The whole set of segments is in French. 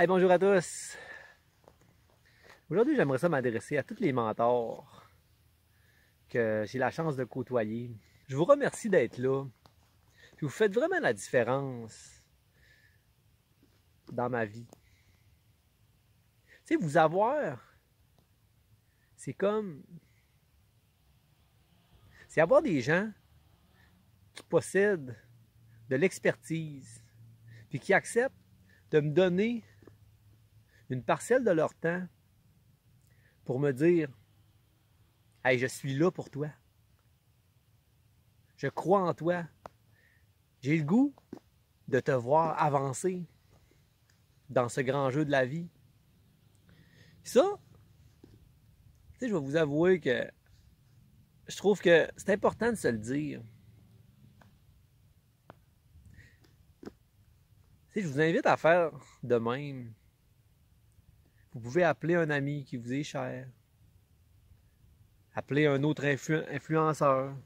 Hey, bonjour à tous! Aujourd'hui, j'aimerais ça m'adresser à tous les mentors que j'ai la chance de côtoyer. Je vous remercie d'être là. Puis vous faites vraiment la différence dans ma vie. Tu sais, vous avoir, c'est comme... C'est avoir des gens qui possèdent de l'expertise, puis qui acceptent de me donner une parcelle de leur temps pour me dire « Hey, je suis là pour toi. Je crois en toi. J'ai le goût de te voir avancer dans ce grand jeu de la vie. » Ça, tu sais, je vais vous avouer que je trouve que c'est important de se le dire. Tu sais, je vous invite à faire de même. Vous pouvez appeler un ami qui vous est cher. Appeler un autre influenceur.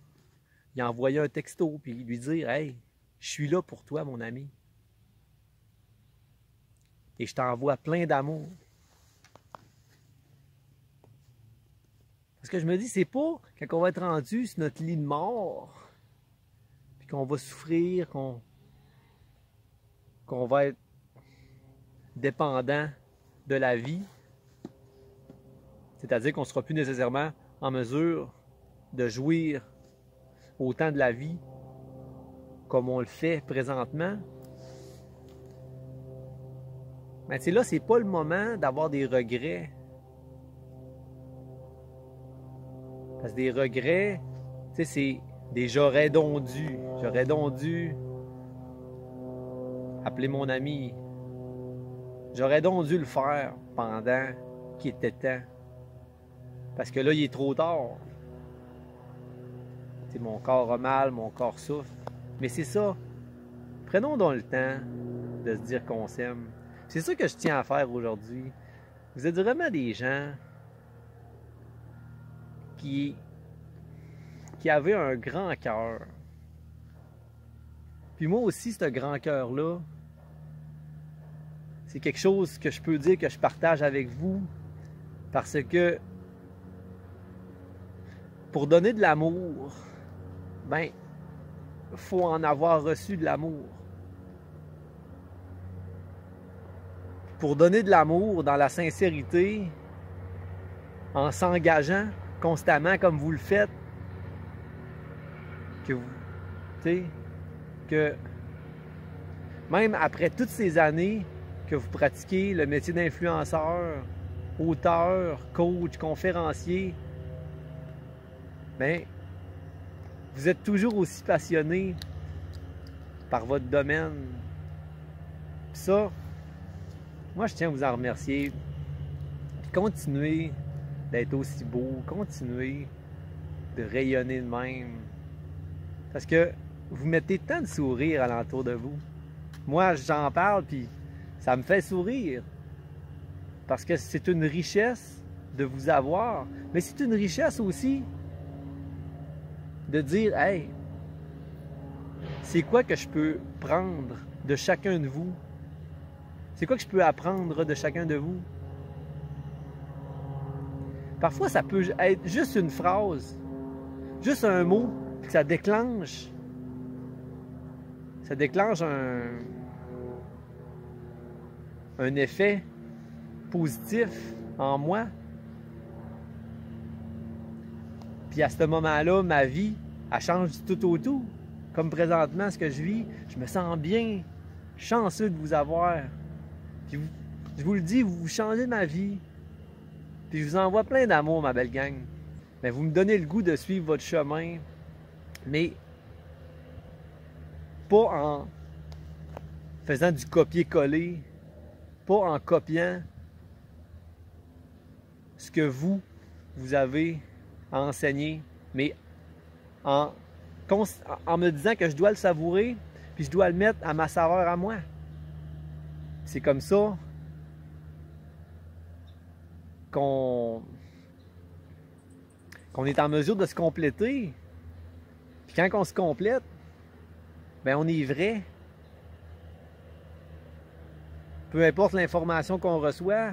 Lui envoyer un texto puis lui dire « Hey, je suis là pour toi, mon ami. Et je t'envoie plein d'amour. » Parce que je me dis, c'est pas quand on va être rendu sur notre lit de mort, puis qu'on va souffrir, qu'on va être dépendant de la vie, c'est-à-dire qu'on ne sera plus nécessairement en mesure de jouir autant de la vie comme on le fait présentement. Mais tu sais, là, c'est pas le moment d'avoir des regrets. Parce que des regrets, tu sais, c'est des j'aurais donc dû. J'aurais donc dû appeler mon ami. J'aurais donc dû le faire pendant qu'il était temps. Parce que là, il est trop tard. Tu sais, mon corps a mal, mon corps souffre. Mais c'est ça. Prenons donc le temps de se dire qu'on s'aime. C'est ça que je tiens à faire aujourd'hui. Vous êtes vraiment des gens qui avaient un grand cœur. Puis moi aussi, ce grand cœur-là, c'est quelque chose que je peux dire que je partage avec vous parce que pour donner de l'amour, ben, il faut en avoir reçu de l'amour. Pour donner de l'amour dans la sincérité, en s'engageant constamment comme vous le faites, que vous, tu sais, que même après toutes ces années que vous pratiquez le métier d'influenceur, auteur, coach, conférencier, ben, vous êtes toujours aussi passionné par votre domaine. Puis ça, moi, je tiens à vous en remercier. Puis continuez d'être aussi beau, continuez de rayonner de même. Parce que vous mettez tant de sourires alentour de vous. Moi, j'en parle, puis ça me fait sourire. Parce que c'est une richesse de vous avoir. Mais c'est une richesse aussi de dire, hey, c'est quoi que je peux prendre de chacun de vous? C'est quoi que je peux apprendre de chacun de vous? Parfois, ça peut être juste une phrase, juste un mot, puis ça déclenche un effet positif en moi. Puis à ce moment-là, ma vie, elle change du tout au tout. Comme présentement, ce que je vis, je me sens bien, chanceux de vous avoir. Puis je vous le dis, vous changez ma vie. Puis je vous envoie plein d'amour, ma belle gang. Mais vous me donnez le goût de suivre votre chemin, mais pas en faisant du copier-coller, pas en copiant ce que vous avez à enseigner, mais en me disant que je dois le savourer, puis je dois le mettre à ma saveur à moi. C'est comme ça qu'on est en mesure de se compléter. Puis quand on se complète, ben on est vrai. peu importe l'information qu'on reçoit,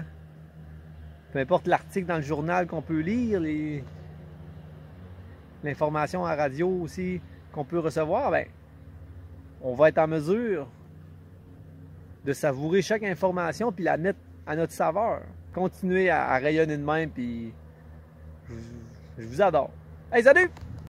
peu importe l'article dans le journal qu'on peut lire, l'information à radio aussi qu'on peut recevoir, ben, on va être en mesure de savourer chaque information puis la mettre à notre saveur. Continuez à rayonner de même, puis je vous adore. Hey, salut!